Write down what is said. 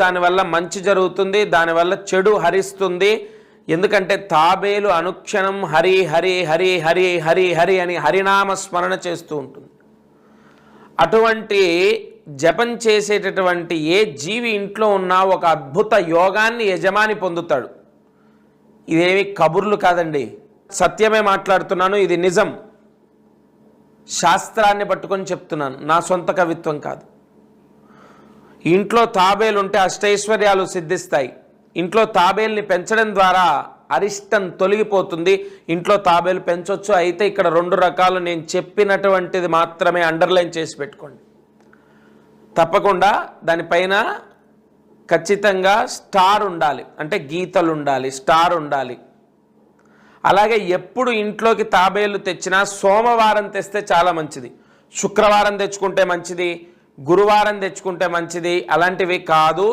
దానివల్ల మంచి జరుగుతుంది, దానివల్ల చెడు హరిస్తుంది. ఎందుకంటే తాబేలు అనుక్షణం హరి హరి హరి హరి హరి హరి అని హరినామ స్మరణ చేస్తూ ఉంటుంది. అటువంటి జపం చేసేటటువంటి ఏ జీవి ఇంట్లో ఉన్నా ఒక అద్భుత యోగాన్ని యజమాని పొందుతాడు. ఇదేమి కబుర్లు కాదండి, సత్యమే మాట్లాడుతున్నాను, ఇది నిజం. శాస్త్రాన్ని పట్టుకొని చెప్తున్నాను, నా సొంత కవిత్వం కాదు. ఇంట్లో తాబేలు ఉంటే అష్టైశ్వర్యాలు సిద్ధిస్తాయి. ఇంట్లో తాబేల్ని పెంచడం ద్వారా అరిష్టం తొలగిపోతుంది. ఇంట్లో తాబేలు పెంచవచ్చు. అయితే ఇక్కడ 2 రకాలు, నేను చెప్పినటువంటిది మాత్రమే అండర్లైన్ చేసి పెట్టుకోండి. తప్పకుండా దానిపైన ఖచ్చితంగా స్టార్ ఉండాలి, అంటే గీతలు ఉండాలి, స్టార్ ఉండాలి. అలాగే ఎప్పుడు ఇంట్లోకి తాబేలు తెచ్చినా సోమవారం తెస్తే చాలా మంచిది. శుక్రవారం తెచ్చుకుంటే మంచిది, గురువారం తెచ్చుకుంటే మంచిది, అలాంటివి కాదు.